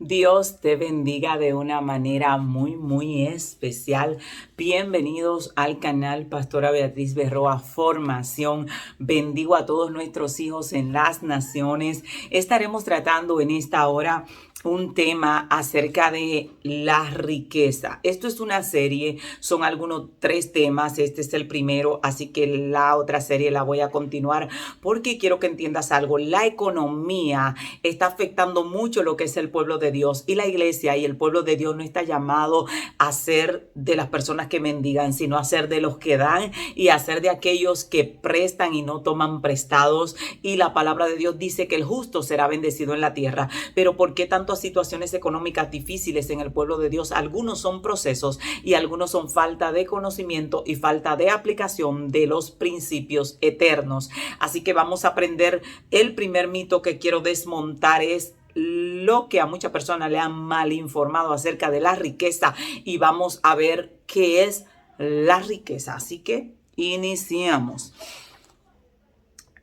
Dios te bendiga de una manera muy especial. Bienvenidos al canal Pastora Beatriz Berroa Formación. Bendigo a todos nuestros hijos en las naciones. Estaremos tratando en esta hora un tema acerca de la riqueza. Esto es una serie, son algunos 3 temas. Este es el primero, así que la otra serie la voy a continuar porque quiero que entiendas algo. La economía está afectando mucho lo que es el pueblo de Dios, y la iglesia y el pueblo de Dios no está llamado a ser de las personas que mendigan, sino a ser de los que dan y a ser de aquellos que prestan y no toman prestados. Y la palabra de Dios dice que el justo será bendecido en la tierra. Pero ¿por qué tantas situaciones económicas difíciles en el pueblo de Dios? Algunos son procesos y algunos son falta de conocimiento y falta de aplicación de los principios eternos. Así que vamos a aprender. El primer mito que quiero desmontar es lo que a muchas personas le han mal informado acerca de la riqueza, y vamos a ver qué es la riqueza. Así que iniciamos.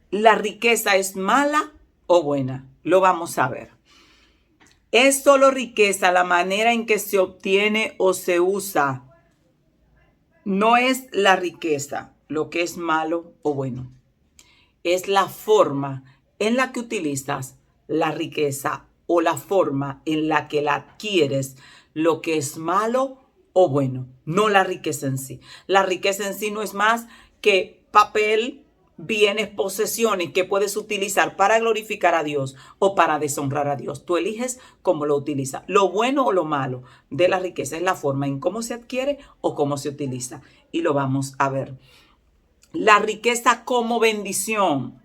¿La riqueza es mala o buena? Lo vamos a ver. ¿Es solo riqueza la manera en que se obtiene o se usa? No es la riqueza lo que es malo o bueno. Es la forma en la que utilizas la riqueza o la forma en la que la adquieres lo que es malo o bueno, no la riqueza en sí. La riqueza en sí no es más que papel, bienes, posesiones que puedes utilizar para glorificar a Dios o para deshonrar a Dios. Tú eliges cómo lo utilizas. Lo bueno o lo malo de la riqueza es la forma en cómo se adquiere o cómo se utiliza. Y lo vamos a ver. La riqueza como bendición.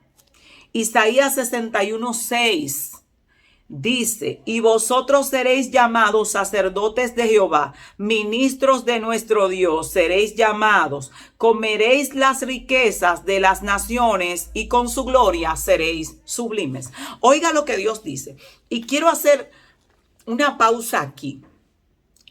Isaías 61:6 dice: y vosotros seréis llamados sacerdotes de Jehová, ministros de nuestro Dios seréis llamados, comeréis las riquezas de las naciones y con su gloria seréis sublimes. Oiga lo que Dios dice. Y quiero hacer una pausa aquí.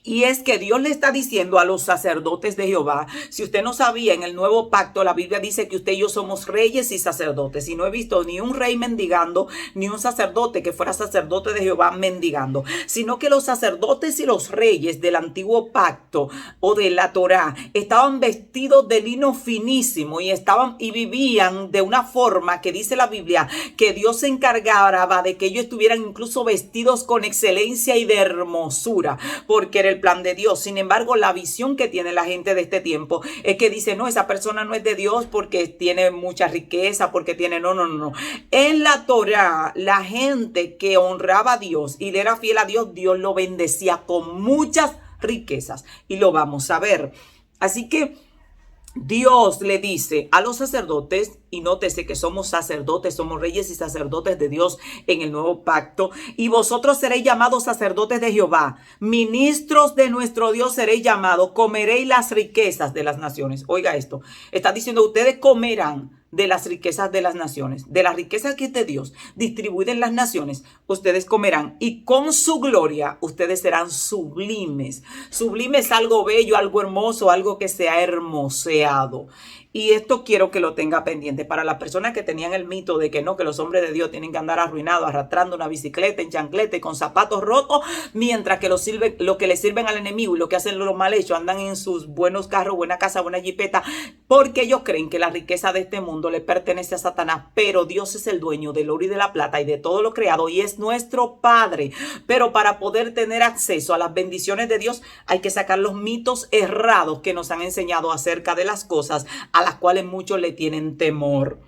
Y es que Dios le está diciendo a los sacerdotes de Jehová. Si usted no sabía, en el nuevo pacto la Biblia dice que usted y yo somos reyes y sacerdotes. Y no he visto ni un rey mendigando, ni un sacerdote que fuera sacerdote de Jehová mendigando. Sino que los sacerdotes y los reyes del antiguo pacto o de la Torá estaban vestidos de lino finísimo y vivían de una forma que dice la Biblia que Dios se encargaba de que ellos estuvieran incluso vestidos con excelencia y de hermosura, porque era el plan de Dios. Sin embargo, la visión que tiene la gente de este tiempo es que dice: no, esa persona no es de Dios porque tiene mucha riqueza, porque tiene... No. En la Torá, la gente que honraba a Dios y le era fiel a Dios, Dios lo bendecía con muchas riquezas. Y lo vamos a ver. Así que Dios le dice a los sacerdotes, y nótese que somos sacerdotes, somos reyes y sacerdotes de Dios en el nuevo pacto: y vosotros seréis llamados sacerdotes de Jehová, ministros de nuestro Dios seréis llamados, comeréis las riquezas de las naciones. Oiga esto, está diciendo: ustedes comerán de las riquezas de las naciones, de las riquezas que es de Dios, distribuida en las naciones, ustedes comerán, y con su gloria ustedes serán sublimes. Sublime es algo bello, algo hermoso, algo que se ha hermoseado. Y esto quiero que lo tenga pendiente para las personas que tenían el mito de que no, que los hombres de Dios tienen que andar arruinados, arrastrando una bicicleta en chancleta y con zapatos rotos, mientras que lo que le sirven al enemigo y lo que hacen los mal hechos andan en sus buenos carros, buena casa, buena jipeta, porque ellos creen que la riqueza de este mundo le pertenece a Satanás. Pero Dios es el dueño del oro y de la plata y de todo lo creado, y es nuestro Padre. Pero para poder tener acceso a las bendiciones de Dios hay que sacar los mitos errados que nos han enseñado acerca de las cosas a las cuales muchos le tienen temor.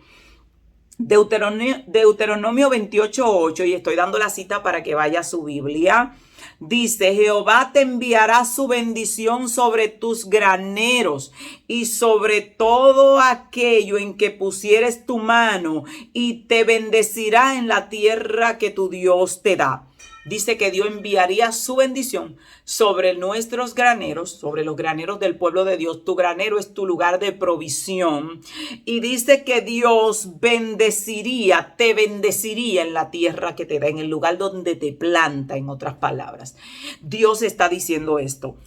Deuteronomio 28:8, y estoy dando la cita para que vaya a su Biblia. Dice: Jehová te enviará su bendición sobre tus graneros y sobre todo aquello en que pusieres tu mano, y te bendecirá en la tierra que tu Dios te da. Dice que Dios enviaría su bendición sobre nuestros graneros, sobre los graneros del pueblo de Dios. Tu granero es tu lugar de provisión. Y dice que Dios bendeciría, te bendeciría en la tierra que te da, en el lugar donde te planta, en otras palabras. Dios está diciendo esto.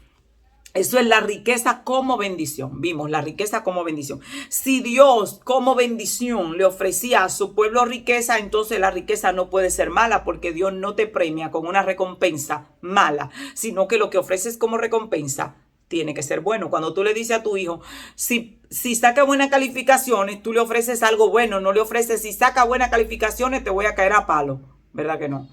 Eso es la riqueza como bendición. Vimos la riqueza como bendición. Si Dios como bendición le ofrecía a su pueblo riqueza, entonces la riqueza no puede ser mala, porque Dios no te premia con una recompensa mala, sino que lo que ofreces como recompensa tiene que ser bueno. Cuando tú le dices a tu hijo, si saca buenas calificaciones, tú le ofreces algo bueno. No le ofreces, si saca buenas calificaciones, te voy a caer a palo. ¿Verdad que no?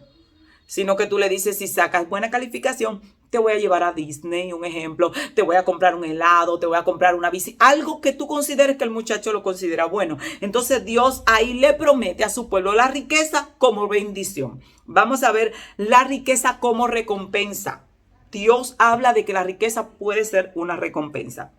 Sino que tú le dices, si sacas buena calificación, te voy a llevar a Disney, un ejemplo, te voy a comprar un helado, te voy a comprar una bici, algo que tú consideres que el muchacho lo considera bueno. Entonces Dios ahí le promete a su pueblo la riqueza como bendición. Vamos a ver la riqueza como recompensa. Dios habla de que la riqueza puede ser una recompensa.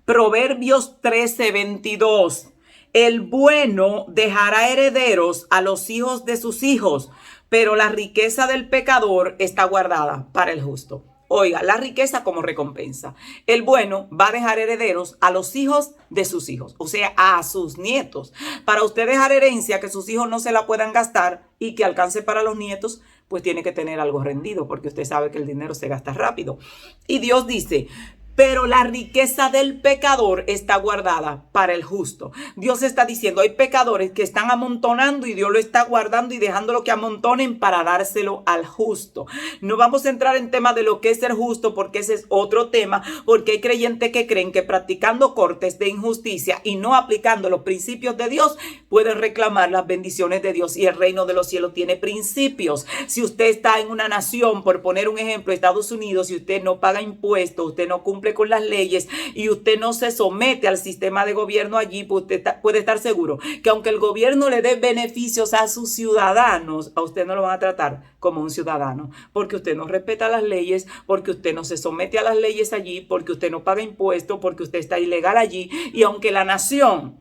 Proverbios 13:22. El bueno dejará herederos a los hijos de sus hijos, pero la riqueza del pecador está guardada para el justo. Oiga, la riqueza como recompensa. El bueno va a dejar herederos a los hijos de sus hijos, o sea, a sus nietos. Para usted dejar herencia que sus hijos no se la puedan gastar y que alcance para los nietos, pues tiene que tener algo rendido, porque usted sabe que el dinero se gasta rápido. Y Dios dice, pero la riqueza del pecador está guardada para el justo. Dios está diciendo, hay pecadores que están amontonando y Dios lo está guardando y dejándolo que amontonen para dárselo al justo. No vamos a entrar en tema de lo que es ser justo, porque ese es otro tema, porque hay creyentes que creen que practicando cortes de injusticia y no aplicando los principios de Dios, pueden reclamar las bendiciones de Dios, y el reino de los cielos tiene principios. Si usted está en una nación, por poner un ejemplo, Estados Unidos, y usted no paga impuestos, usted no cumple con las leyes y usted no se somete al sistema de gobierno allí, pues usted puede estar seguro que aunque el gobierno le dé beneficios a sus ciudadanos, a usted no lo van a tratar como un ciudadano, porque usted no respeta las leyes, porque usted no se somete a las leyes allí, porque usted no paga impuestos, porque usted está ilegal allí. Y aunque la nación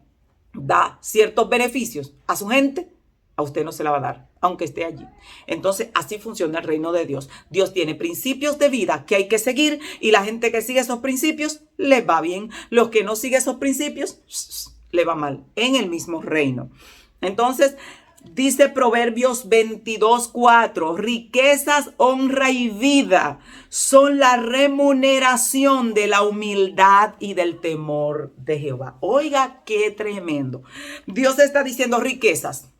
da ciertos beneficios a su gente, a usted no se la va a dar, aunque esté allí. Entonces, así funciona el reino de Dios. Dios tiene principios de vida que hay que seguir, y la gente que sigue esos principios les va bien. Los que no siguen esos principios les va mal en el mismo reino. Entonces, dice Proverbios 22:4, riquezas, honra y vida son la remuneración de la humildad y del temor de Jehová. Oiga, qué tremendo. Dios está diciendo riquezas,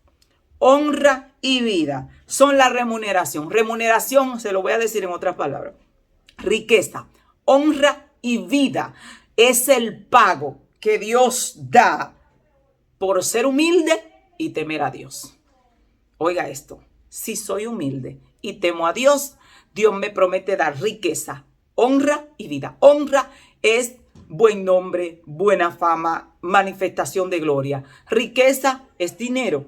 honra y vida son la remuneración. Remuneración, se lo voy a decir en otras palabras. Riqueza, honra y vida es el pago que Dios da por ser humilde y temer a Dios. Oiga esto, si soy humilde y temo a Dios, Dios me promete dar riqueza, honra y vida. Honra es buen nombre, buena fama, manifestación de gloria. Riqueza es dinero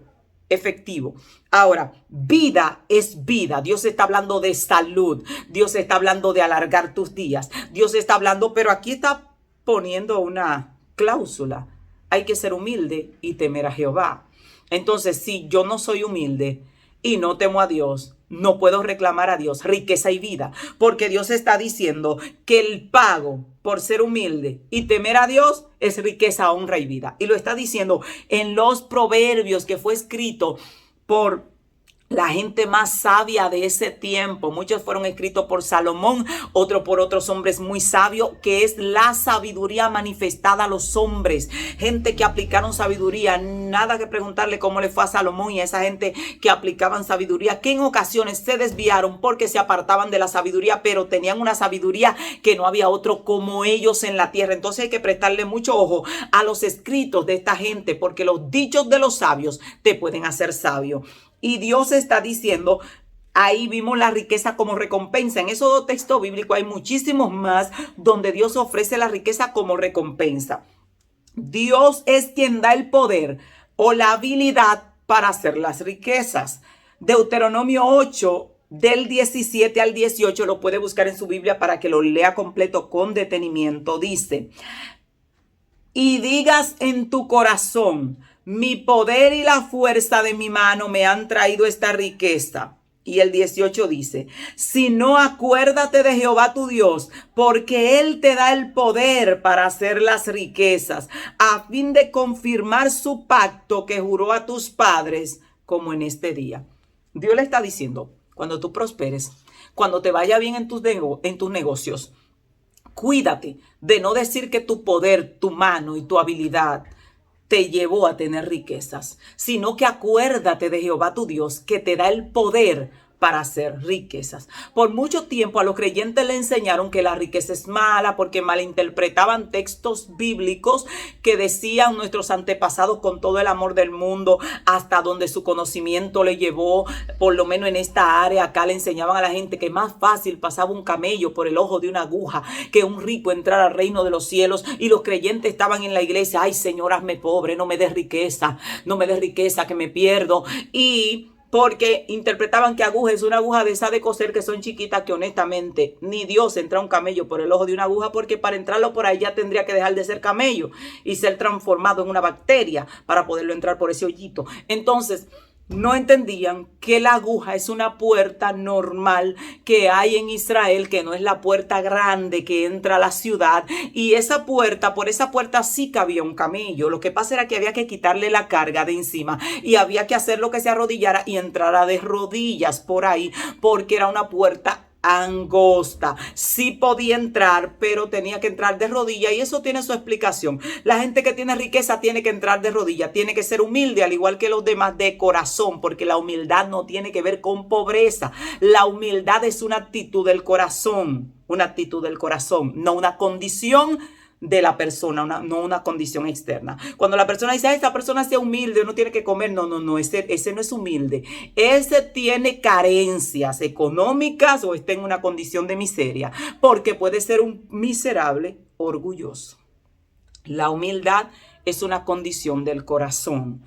efectivo. Ahora, vida es vida. Dios está hablando de salud. Dios está hablando de alargar tus días. Dios está hablando, pero aquí está poniendo una cláusula. Hay que ser humilde y temer a Jehová. Entonces, si yo no soy humilde y no temo a Dios, no puedo reclamar a Dios riqueza y vida, porque Dios está diciendo que el pago por ser humilde y temer a Dios es riqueza, honra y vida. Y lo está diciendo en los Proverbios, que fue escrito por la gente más sabia de ese tiempo. Muchos fueron escritos por Salomón, otros por otros hombres muy sabios, que es la sabiduría manifestada a los hombres. Gente que aplicaron sabiduría, nada que preguntarle cómo le fue a Salomón y a esa gente que aplicaban sabiduría, que en ocasiones se desviaron porque se apartaban de la sabiduría, pero tenían una sabiduría que no había otro como ellos en la tierra. Entonces hay que prestarle mucho ojo a los escritos de esta gente, porque los dichos de los sabios te pueden hacer sabio. Y Dios está diciendo, ahí vimos la riqueza como recompensa. En esos dos textos bíblicos hay muchísimos más donde Dios ofrece la riqueza como recompensa. Dios es quien da el poder o la habilidad para hacer las riquezas. Deuteronomio 8, del 17 al 18, lo puede buscar en su Biblia para que lo lea completo con detenimiento. Dice, y digas en tu corazón, mi poder y la fuerza de mi mano me han traído esta riqueza. Y el 18 dice, si no, acuérdate de Jehová tu Dios, porque Él te da el poder para hacer las riquezas, a fin de confirmar su pacto que juró a tus padres, como en este día. Dios le está diciendo, cuando tú prosperes, cuando te vaya bien en tus negocios, Cuídate de no decir que tu poder, tu mano y tu habilidad te llevó a tener riquezas, sino que acuérdate de Jehová tu Dios, que te da el poder para hacer riquezas. Por mucho tiempo a los creyentes le enseñaron que la riqueza es mala porque malinterpretaban textos bíblicos que decían nuestros antepasados con todo el amor del mundo, hasta donde su conocimiento le llevó, por lo menos en esta área. Acá le enseñaban a la gente que más fácil pasaba un camello por el ojo de una aguja que un rico entrar al reino de los cielos, y los creyentes estaban en la iglesia: ay, Señor, hazme pobre, no me des riqueza, no me des riqueza, que me pierdo. Y porque interpretaban que aguja es una aguja de esa de coser que son chiquitas, que honestamente ni Dios entra un camello por el ojo de una aguja, porque para entrarlo por ahí ya tendría que dejar de ser camello y ser transformado en una bacteria para poderlo entrar por ese hoyito. Entonces, no entendían que la aguja es una puerta normal que hay en Israel, que no es la puerta grande que entra a la ciudad. Y esa puerta, por esa puerta sí cabía un camello. Lo que pasa era que había que quitarle la carga de encima y había que hacer lo que se arrodillara y entrara de rodillas por ahí, porque era una puerta angosta. Sí podía entrar, pero tenía que entrar de rodilla, y eso tiene su explicación. La gente que tiene riqueza tiene que entrar de rodilla, tiene que ser humilde al igual que los demás de corazón, porque la humildad no tiene que ver con pobreza. La humildad es una actitud del corazón, no una condición de la persona, no una condición externa. Cuando la persona dice: esta persona sea humilde, no tiene que comer, no, ese no es humilde. Ese tiene carencias económicas o está en una condición de miseria, porque puede ser un miserable orgulloso. La humildad es una condición del corazón,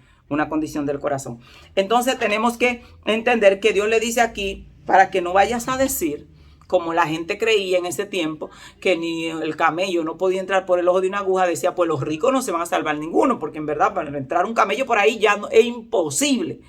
Entonces tenemos que entender que Dios le dice aquí, para que no vayas a decir, como la gente creía en ese tiempo, que ni el camello no podía entrar por el ojo de una aguja, decía: pues los ricos no se van a salvar ninguno, porque en verdad para entrar un camello por ahí ya es imposible.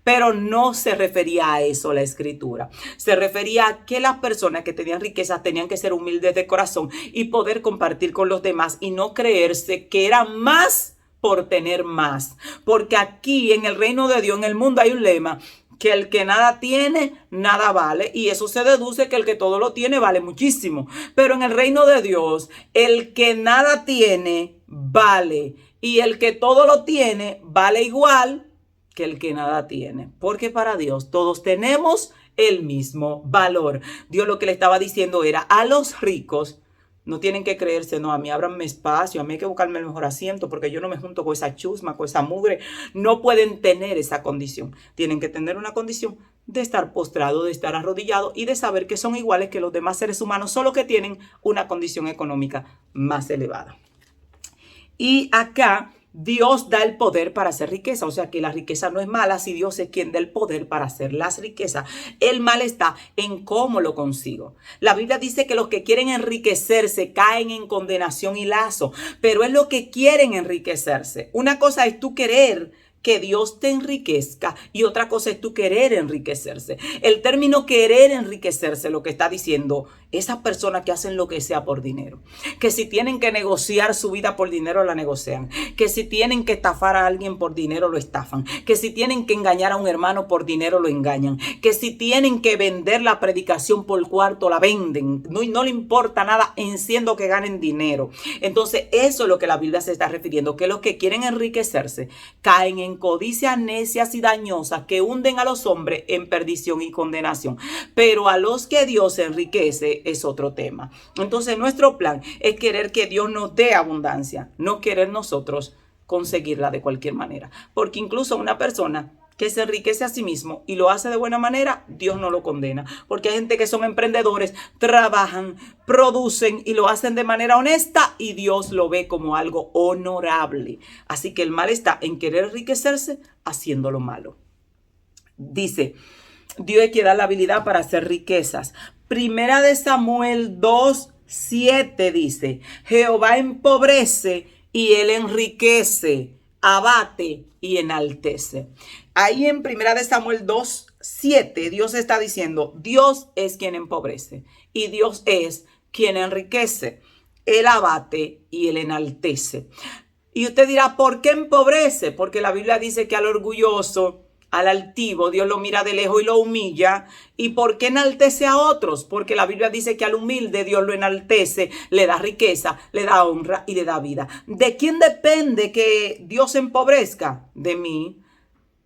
Pero no se refería a eso la escritura. Se refería a que las personas que tenían riquezas tenían que ser humildes de corazón y poder compartir con los demás, y no creerse que eran más por tener más. Porque aquí en el reino de Dios, en el mundo, hay un lema: que el que nada tiene, nada vale. Y eso se deduce que el que todo lo tiene vale muchísimo. Pero en el reino de Dios, el que nada tiene, vale. Y el que todo lo tiene, vale igual que el que nada tiene. Porque para Dios todos tenemos el mismo valor. Dios lo que le estaba diciendo era a los ricos: no tienen que creerse: no, a mí ábranme espacio, a mí hay que buscarme el mejor asiento, porque yo no me junto con esa chusma, con esa mugre. No pueden tener esa condición. Tienen que tener una condición de estar postrado, de estar arrodillado y de saber que son iguales que los demás seres humanos, solo que tienen una condición económica más elevada. Y acá Dios da el poder para hacer riqueza. O sea que la riqueza no es mala si Dios es quien da el poder para hacer las riquezas. El mal está en cómo lo consigo. La Biblia dice que los que quieren enriquecerse caen en condenación y lazo, pero es lo que quieren enriquecerse. Una cosa es tú querer que Dios te enriquezca y otra cosa es tú querer enriquecerse. El término querer enriquecerse lo que está diciendo: esas personas que hacen lo que sea por dinero, que si tienen que negociar su vida por dinero la negocian, que si tienen que estafar a alguien por dinero lo estafan, que si tienen que engañar a un hermano por dinero lo engañan, que si tienen que vender la predicación por cuarto la venden, no le importa nada siendo que ganen dinero. Entonces eso es lo que la Biblia se está refiriendo, que los que quieren enriquecerse caen en codicias necias y dañosas que hunden a los hombres en perdición y condenación. Pero a los que Dios enriquece es otro tema. Entonces nuestro plan es querer que Dios nos dé abundancia, no querer nosotros conseguirla de cualquier manera. Porque incluso una persona que se enriquece a sí mismo y lo hace de buena manera, Dios no lo condena. Porque hay gente que son emprendedores, trabajan, producen y lo hacen de manera honesta y Dios lo ve como algo honorable. Así que el mal está en querer enriquecerse haciendo lo malo. Dice, Dios es quien da la habilidad para hacer riquezas. Primera de Samuel 2:7 dice: Jehová empobrece y él enriquece, abate y enaltece. Ahí en Primera de Samuel 2:7 Dios está diciendo: Dios es quien empobrece y Dios es quien enriquece. Él abate y él enaltece. Y usted dirá: ¿por qué empobrece? Porque la Biblia dice que al orgulloso al altivo, Dios lo mira de lejos y lo humilla. ¿Y por qué enaltece a otros? Porque la Biblia dice que al humilde Dios lo enaltece, le da riqueza, le da honra y le da vida. ¿De quién depende que Dios empobrezca? De mí.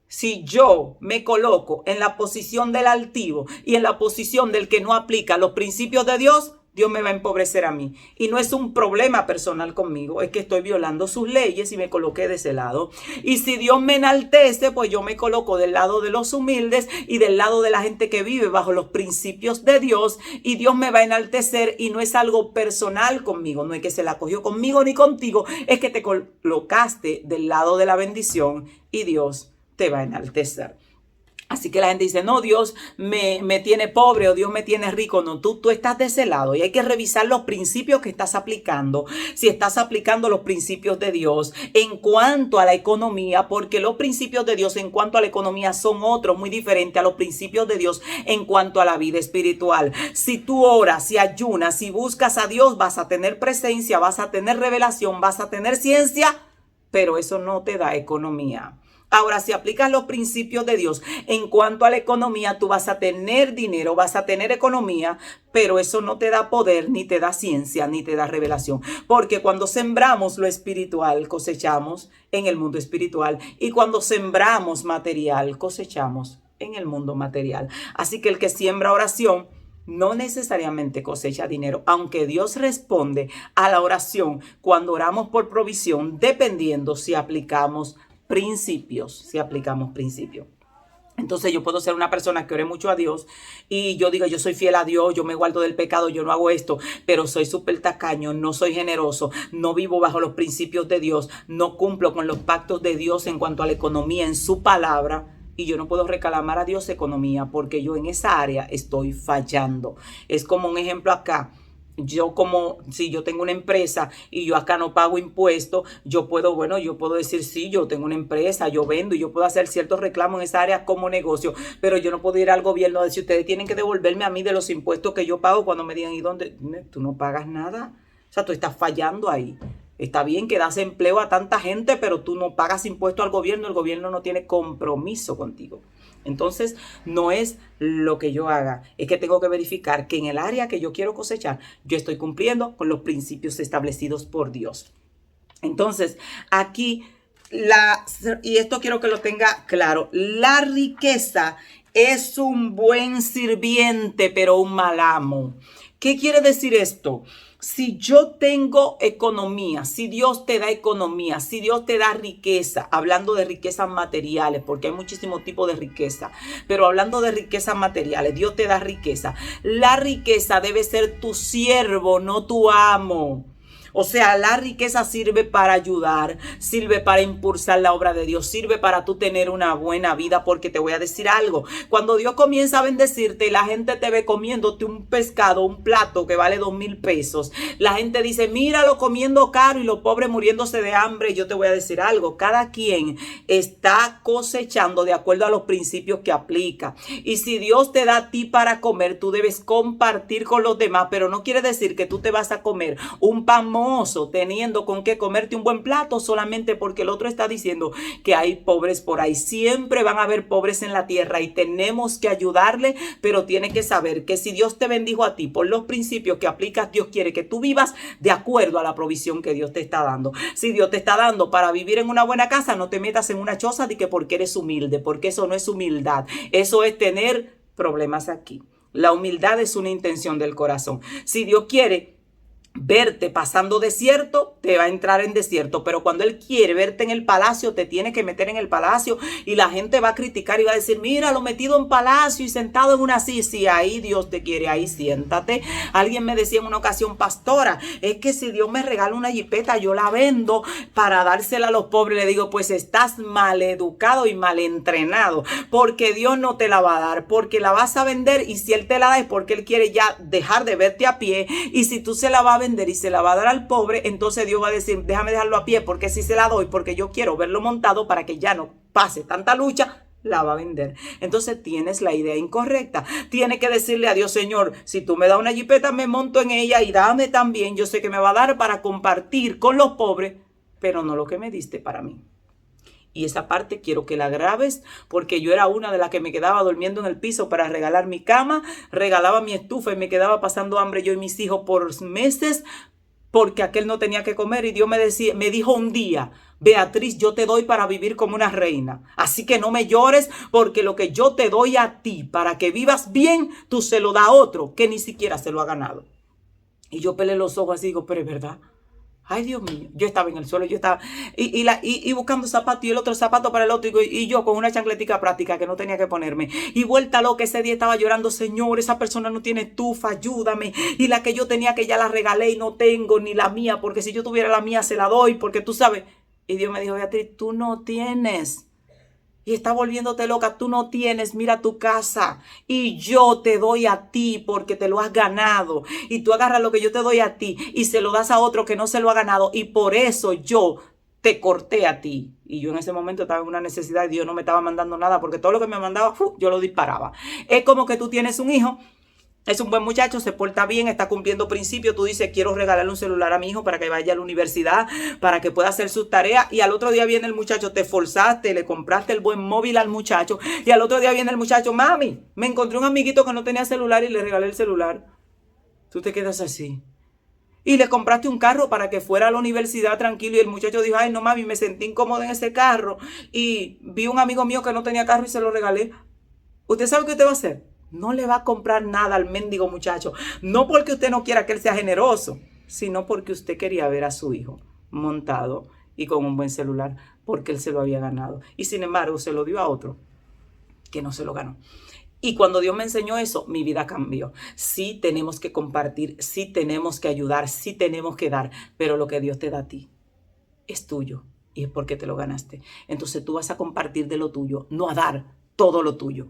Si yo me coloco en la posición del altivo y en la posición del que no aplica los principios de Dios, Dios me va a empobrecer a mí. Y no es un problema personal conmigo, es que estoy violando sus leyes y me coloqué de ese lado. Y si Dios me enaltece, pues yo me coloco del lado de los humildes y del lado de la gente que vive bajo los principios de Dios. Y Dios me va a enaltecer y no es algo personal conmigo, no es que se la cogió conmigo ni contigo, es que te colocaste del lado de la bendición y Dios te va a enaltecer. Así que la gente dice, no, Dios me tiene pobre o Dios me tiene rico. No, tú estás de ese lado y hay que revisar los principios que estás aplicando. Si estás aplicando los principios de Dios en cuanto a la economía, porque los principios de Dios en cuanto a la economía son otros muy diferentes a los principios de Dios en cuanto a la vida espiritual. Si tú oras, si ayunas, si buscas a Dios, vas a tener presencia, vas a tener revelación, vas a tener ciencia, pero eso no te da economía. Ahora, si aplicas los principios de Dios en cuanto a la economía, tú vas a tener dinero, vas a tener economía, pero eso no te da poder, ni te da ciencia, ni te da revelación. Porque cuando sembramos lo espiritual, cosechamos en el mundo espiritual. Y cuando sembramos material, cosechamos en el mundo material. Así que el que siembra oración no necesariamente cosecha dinero, aunque Dios responde a la oración cuando oramos por provisión, dependiendo si aplicamos principios. Entonces yo puedo ser una persona que ore mucho a Dios y yo digo, yo soy fiel a Dios, yo me guardo del pecado, yo no hago esto, pero soy súper tacaño, no soy generoso, no vivo bajo los principios de Dios, no cumplo con los pactos de Dios en cuanto a la economía en su palabra. Y yo no puedo reclamar a Dios economía porque yo en esa área estoy fallando. Es como un ejemplo acá. Si yo tengo una empresa y yo acá no pago impuestos, yo puedo decir, sí, yo tengo una empresa, yo vendo y yo puedo hacer ciertos reclamos en esa área como negocio, pero yo no puedo ir al gobierno a decir, ustedes tienen que devolverme a mí de los impuestos que yo pago cuando me digan, ¿y dónde? Tú no pagas nada. O sea, tú estás fallando ahí. Está bien que das empleo a tanta gente, pero tú no pagas impuestos al gobierno, el gobierno no tiene compromiso contigo. Entonces, no es lo que yo haga, es que tengo que verificar que en el área que yo quiero cosechar, yo estoy cumpliendo con los principios establecidos por Dios. Entonces, aquí, y esto quiero que lo tenga claro, la riqueza es un buen sirviente, pero un mal amo. ¿Qué quiere decir esto? Si yo tengo economía, si Dios te da economía, si Dios te da riqueza, hablando de riquezas materiales, porque hay muchísimos tipos de riqueza, pero hablando de riquezas materiales, Dios te da riqueza. La riqueza debe ser tu siervo, no tu amo. O sea, la riqueza sirve para ayudar, sirve para impulsar la obra de Dios, sirve para tú tener una buena vida, porque te voy a decir algo. Cuando Dios comienza a bendecirte y la gente te ve comiéndote un pescado, un plato que vale 2,000 pesos, la gente dice, míralo comiendo caro y los pobres muriéndose de hambre. Yo te voy a decir algo, cada quien está cosechando de acuerdo a los principios que aplica. Y si Dios te da a ti para comer, tú debes compartir con los demás, pero no quiere decir que tú te vas a comer un pan teniendo con qué comerte un buen plato solamente porque el otro está diciendo que hay pobres por ahí. Siempre van a haber pobres en la tierra y tenemos que ayudarle, pero tiene que saber que si Dios te bendijo a ti por los principios que aplicas, Dios quiere que tú vivas de acuerdo a la provisión que Dios te está dando. Si Dios te está dando para vivir en una buena casa, no te metas en una choza de que porque eres humilde, porque eso no es humildad, eso es tener problemas aquí. La humildad es una intención del corazón. Si Dios quiere verte pasando desierto, te va a entrar en desierto, pero cuando Él quiere verte en el palacio, te tiene que meter en el palacio y la gente va a criticar y va a decir, mira, lo metido en palacio y sentado en una silla. Si ahí Dios te quiere, ahí siéntate. Alguien me decía en una ocasión, pastora, es que si Dios me regala una jipeta, yo la vendo para dársela a los pobres. Le digo, pues estás mal educado y mal entrenado, porque Dios no te la va a dar, porque la vas a vender, y si Él te la da es porque Él quiere ya dejar de verte a pie, y si tú se la vas a vender y se la va a dar al pobre, entonces Dios va a decir, déjame dejarlo a pie, porque si se la doy, porque yo quiero verlo montado para que ya no pase tanta lucha, la va a vender. Entonces tienes la idea incorrecta. Tienes que decirle a Dios, Señor, si tú me das una jipeta, me monto en ella y dame también, yo sé que me va a dar para compartir con los pobres, pero no lo que me diste para mí. Y esa parte quiero que la grabes, porque yo era una de las que me quedaba durmiendo en el piso para regalar mi cama, regalaba mi estufa y me quedaba pasando hambre yo y mis hijos por meses, porque aquel no tenía que comer. Y Dios me dijo un día: Beatriz, yo te doy para vivir como una reina. Así que no me llores, porque lo que yo te doy a ti para que vivas bien, tú se lo das a otro que ni siquiera se lo ha ganado. Y yo pelé los ojos así y digo, pero es verdad. Ay, Dios mío, yo estaba en el suelo, yo estaba y buscando zapatos y el otro zapato para el otro y yo con una chancletica práctica que no tenía que ponerme. Y vuelta loca, ese día estaba llorando: Señor, esa persona no tiene estufa, ayúdame. Y la que yo tenía, que ya la regalé y no tengo ni la mía, porque si yo tuviera la mía se la doy, porque tú sabes. Y Dios me dijo: Beatriz, tú no tienes. Y está volviéndote loca, tú no tienes, mira tu casa y yo te doy a ti porque te lo has ganado. Y tú agarras lo que yo te doy a ti y se lo das a otro que no se lo ha ganado, y por eso yo te corté a ti. Y yo en ese momento estaba en una necesidad y Dios no me estaba mandando nada, porque todo lo que me mandaba, yo lo disparaba. Es como que tú tienes un hijo. Es un buen muchacho, se porta bien, está cumpliendo principios. Tú dices: quiero regalarle un celular a mi hijo para que vaya a la universidad, para que pueda hacer sus tareas. Y al otro día viene el muchacho, te esforzaste, le compraste el buen móvil al muchacho. Y al otro día viene el muchacho: mami, me encontré un amiguito que no tenía celular y le regalé el celular. Tú te quedas así. Y le compraste un carro para que fuera a la universidad tranquilo. Y el muchacho dijo: ay, no, mami, me sentí incómodo en ese carro. Y vi un amigo mío que no tenía carro y se lo regalé. ¿Usted sabe qué usted va a hacer? No le va a comprar nada al mendigo muchacho. No porque usted no quiera que él sea generoso, sino porque usted quería ver a su hijo montado y con un buen celular, porque él se lo había ganado. Y sin embargo, se lo dio a otro que no se lo ganó. Y cuando Dios me enseñó eso, mi vida cambió. Sí tenemos que compartir, sí tenemos que ayudar, sí tenemos que dar, pero lo que Dios te da a ti es tuyo y es porque te lo ganaste. Entonces tú vas a compartir de lo tuyo, no a dar todo lo tuyo.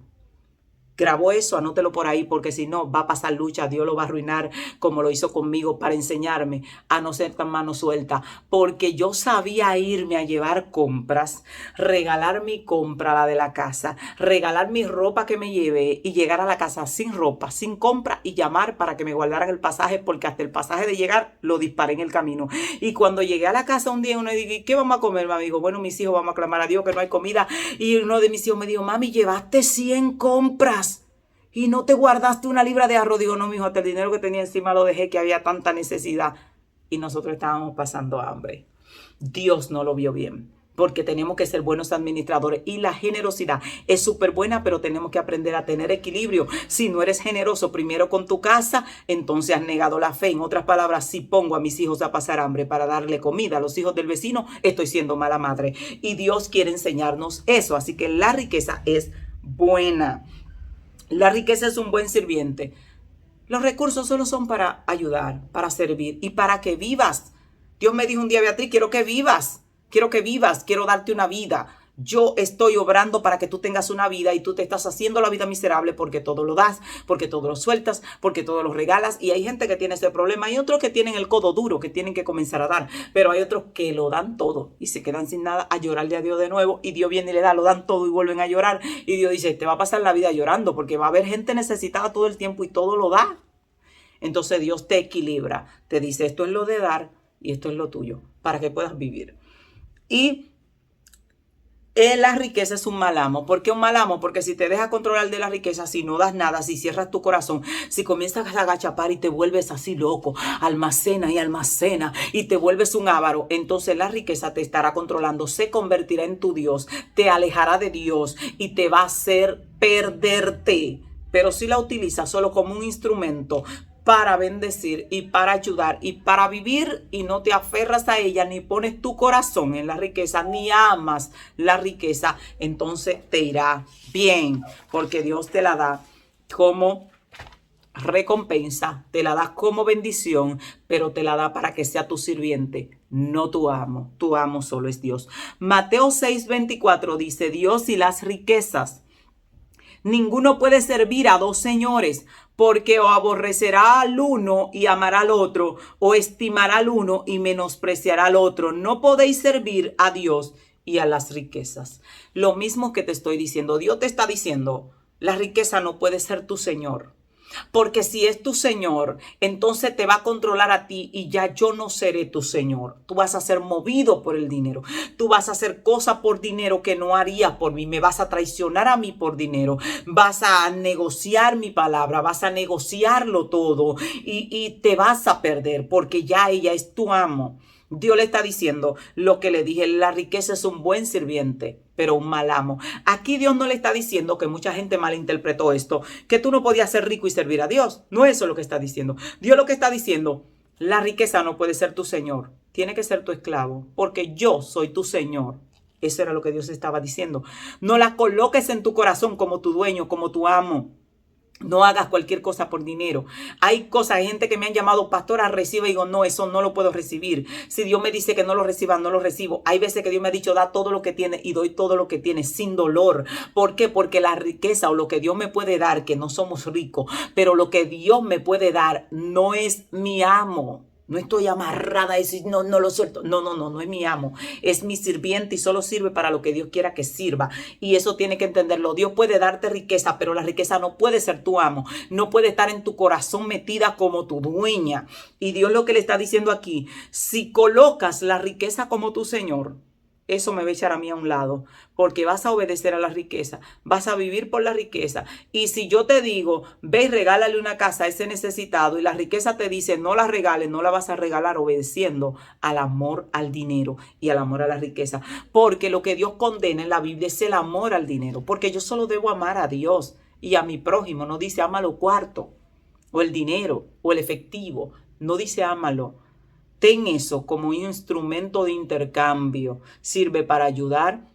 Grabó eso, anótelo por ahí, porque si no va a pasar lucha. Dios lo va a arruinar como lo hizo conmigo, para enseñarme a no ser tan mano suelta, porque yo sabía irme a llevar compras, regalar mi compra, la de la casa, regalar mi ropa que me llevé y llegar a la casa sin ropa, sin compra, y llamar para que me guardaran el pasaje, porque hasta el pasaje de llegar lo disparé en el camino. Y cuando llegué a la casa un día, uno dijo: ¿y qué vamos a comer? Me dijo: bueno, mis hijos, vamos a clamar a Dios que no hay comida. Y uno de mis hijos me dijo: mami, llevaste 100 compras y no te guardaste una libra de arroz. Digo: no, mijo, hasta el dinero que tenía encima lo dejé, que había tanta necesidad. Y nosotros estábamos pasando hambre. Dios no lo vio bien, porque tenemos que ser buenos administradores. Y la generosidad es súper buena, pero tenemos que aprender a tener equilibrio. Si no eres generoso primero con tu casa, entonces has negado la fe. En otras palabras, si pongo a mis hijos a pasar hambre para darle comida a los hijos del vecino, estoy siendo mala madre. Y Dios quiere enseñarnos eso. Así que la riqueza es buena. La riqueza es un buen sirviente. Los recursos solo son para ayudar, para servir y para que vivas. Dios me dijo un día: Beatriz, quiero que vivas, quiero darte una vida. Yo estoy obrando para que tú tengas una vida, y tú te estás haciendo la vida miserable porque todo lo das, porque todo lo sueltas, porque todo lo regalas. Y hay gente que tiene ese problema. Hay otros que tienen el codo duro, que tienen que comenzar a dar. Pero hay otros que lo dan todo y se quedan sin nada, a llorarle a Dios de nuevo. Y Dios viene y le da, lo dan todo y vuelven a llorar. Y Dios dice: te va a pasar la vida llorando, porque va a haber gente necesitada todo el tiempo y todo lo da. Entonces Dios te equilibra. Te dice: esto es lo de dar y esto es lo tuyo, para que puedas vivir. Y la riqueza es un mal amo. ¿Por qué un mal amo? Porque si te dejas controlar de la riqueza, si no das nada, si cierras tu corazón, si comienzas a agachapar y te vuelves así loco, almacena y almacena y te vuelves un avaro, entonces la riqueza te estará controlando, se convertirá en tu Dios, te alejará de Dios y te va a hacer perderte. Pero si la utilizas solo como un instrumento para bendecir y para ayudar y para vivir, y no te aferras a ella, ni pones tu corazón en la riqueza, ni amas la riqueza, entonces te irá bien, porque Dios te la da como recompensa, te la da como bendición, pero te la da para que sea tu sirviente, no tu amo solo es Dios. Mateo 6:24 dice: Dios y las riquezas. Ninguno puede servir a dos señores, porque o aborrecerá al uno y amará al otro, o estimará al uno y menospreciará al otro. No podéis servir a Dios y a las riquezas. Lo mismo que te estoy diciendo, Dios te está diciendo: la riqueza no puede ser tu señor. Porque si es tu Señor, entonces te va a controlar a ti y ya yo no seré tu Señor. Tú vas a ser movido por el dinero. Tú vas a hacer cosas por dinero que no harías por mí. Me vas a traicionar a mí por dinero. Vas a negociar mi palabra. Vas a negociarlo todo y te vas a perder porque ya ella es tu amo. Dios le está diciendo lo que le dije, la riqueza es un buen sirviente, pero un mal amo. Aquí Dios no le está diciendo, que mucha gente malinterpretó esto, que tú no podías ser rico y servir a Dios. No es eso lo que está diciendo. Dios lo que está diciendo, la riqueza no puede ser tu Señor, tiene que ser tu esclavo, porque yo soy tu Señor. Eso era lo que Dios estaba diciendo. No la coloques en tu corazón como tu dueño, como tu amo. No hagas cualquier cosa por dinero. Hay cosas, hay gente que me han llamado, pastora, recibe. Y digo, no, eso no lo puedo recibir. Si Dios me dice que no lo reciba, no lo recibo. Hay veces que Dios me ha dicho, da todo lo que tiene y doy todo lo que tiene sin dolor. ¿Por qué? Porque la riqueza o lo que Dios me puede dar, que no somos ricos, pero lo que Dios me puede dar no es mi amo. No estoy amarrada a decir, no lo suelto. No es mi amo. Es mi sirviente y solo sirve para lo que Dios quiera que sirva. Y eso tiene que entenderlo. Dios puede darte riqueza, pero la riqueza no puede ser tu amo. No puede estar en tu corazón metida como tu dueña. Y Dios lo que le está diciendo aquí, si colocas la riqueza como tu Señor, eso me va a echar a mí a un lado, porque vas a obedecer a la riqueza, vas a vivir por la riqueza. Y si yo te digo, ve y regálale una casa a ese necesitado, y la riqueza te dice, no la regales, no la vas a regalar, obedeciendo al amor al dinero y al amor a la riqueza. Porque lo que Dios condena en la Biblia es el amor al dinero, porque yo solo debo amar a Dios y a mi prójimo. No dice ámalo cuarto, o el dinero, o el efectivo. No dice ámalo. Ten eso como un instrumento de intercambio. Sirve para ayudar.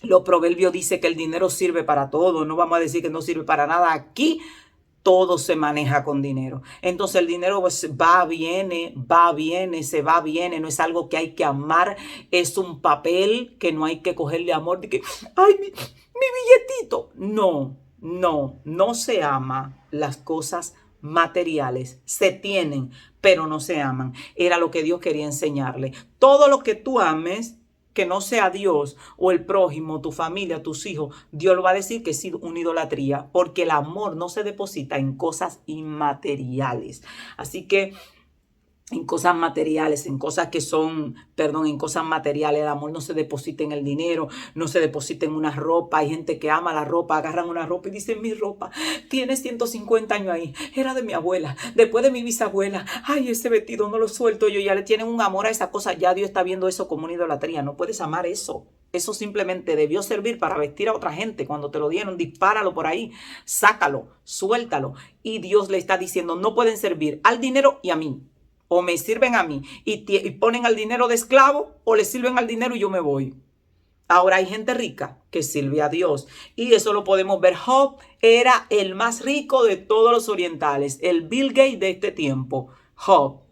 Los proverbios dicen que el dinero sirve para todo. No vamos a decir que no sirve para nada. Aquí todo se maneja con dinero. Entonces el dinero pues, viene, se va, viene. No es algo que hay que amar. Es un papel que no hay que cogerle amor. De que, ay, mi billetito. No se ama las cosas materiales. Se tienen, pero no se aman. Era lo que Dios quería enseñarle. Todo lo que tú ames, que no sea Dios o el prójimo, tu familia, tus hijos, Dios lo va a decir que es una idolatría, porque el amor no se deposita en cosas inmateriales. Así que en cosas materiales, en cosas que son, en cosas materiales. El amor no se deposita en el dinero, no se deposita en una ropa. Hay gente que ama la ropa, agarran una ropa y dicen, mi ropa tiene 150 años ahí, era de mi abuela, después de mi bisabuela, ay, ese vestido no lo suelto yo. Ya le tienen un amor a esa cosa, ya Dios está viendo eso como una idolatría. No puedes amar eso. Eso simplemente debió servir para vestir a otra gente. Cuando te lo dieron, dispáralo por ahí, sácalo, suéltalo. Y Dios le está diciendo, no pueden servir al dinero y a mí. O me sirven a mí y ponen al dinero de esclavo, o le sirven al dinero y yo me voy. Ahora hay gente rica que sirve a Dios. Y eso lo podemos ver. Job era el más rico de todos los orientales. El Bill Gates de este tiempo. Job,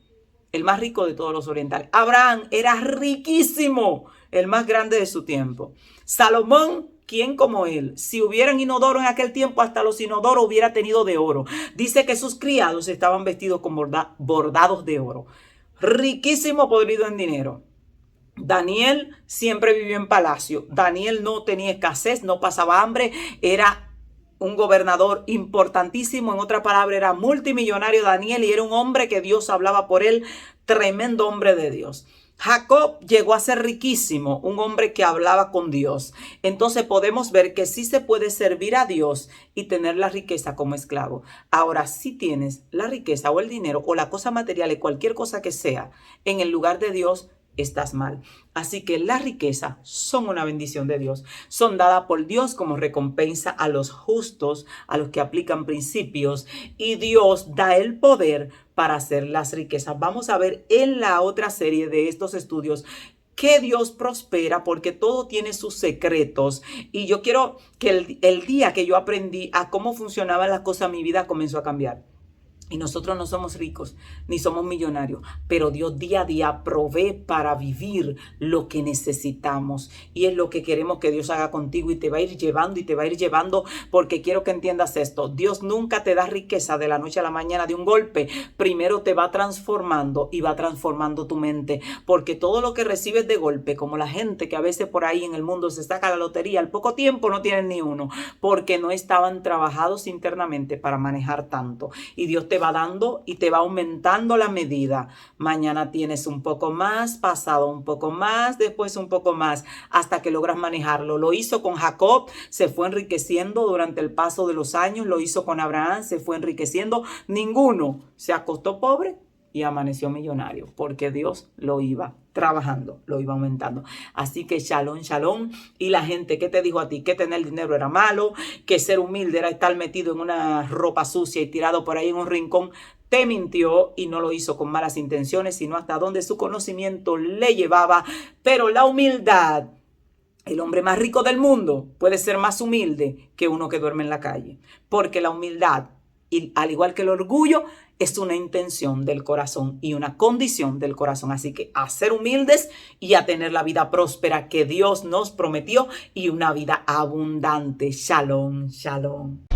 el más rico de todos los orientales. Abraham era riquísimo, el más grande de su tiempo. Salomón, ¿quién como él? Si hubieran inodoro en aquel tiempo, hasta los inodoros hubiera tenido de oro. Dice que sus criados estaban vestidos con bordados de oro. Riquísimo, podrido en dinero. Daniel siempre vivió en palacio. Daniel no tenía escasez, no pasaba hambre, era un gobernador importantísimo. En otra palabra, era multimillonario Daniel, y era un hombre que Dios hablaba por él, tremendo hombre de Dios. Jacob llegó a ser riquísimo, un hombre que hablaba con Dios. Entonces podemos ver que sí se puede servir a Dios y tener la riqueza como esclavo. Ahora, si tienes la riqueza o el dinero o la cosa material, cualquier cosa que sea, en el lugar de Dios, estás mal. Así que las riquezas son una bendición de Dios. Son dadas por Dios como recompensa a los justos, a los que aplican principios. Y Dios da el poder para hacer las riquezas. Vamos a ver en la otra serie de estos estudios que Dios prospera, porque todo tiene sus secretos. Y yo quiero que el día que yo aprendí a cómo funcionaban las cosas, mi vida comenzó a cambiar. Y nosotros no somos ricos ni somos millonarios, pero Dios día a día provee para vivir lo que necesitamos. Y es lo que queremos que Dios haga contigo y te va a ir llevando y te va a ir llevando, porque quiero que entiendas esto. Dios nunca te da riqueza de la noche a la mañana de un golpe. Primero te va transformando y va transformando tu mente, porque todo lo que recibes de golpe, como la gente que a veces por ahí en el mundo se saca la lotería, al poco tiempo no tienen ni uno, porque no estaban trabajados internamente para manejar tanto. Y Dios te va dando y te va aumentando la medida. Mañana tienes un poco más, pasado un poco más, después un poco más, hasta que logras manejarlo. Lo hizo con Jacob, se fue enriqueciendo durante el paso de los años. Lo hizo con Abraham, se fue enriqueciendo. Ninguno se acostó pobre y amaneció millonario, porque Dios lo iba trabajando, lo iba aumentando. Así que shalom, shalom. Y la gente que te dijo a ti que tener dinero era malo, que ser humilde era estar metido en una ropa sucia y tirado por ahí en un rincón, te mintió y no lo hizo con malas intenciones, sino hasta donde su conocimiento le llevaba. Pero la humildad, el hombre más rico del mundo puede ser más humilde que uno que duerme en la calle, porque la humildad, y al igual que el orgullo, es una intención del corazón y una condición del corazón. Así que a ser humildes y a tener la vida próspera que Dios nos prometió y una vida abundante. Shalom, shalom.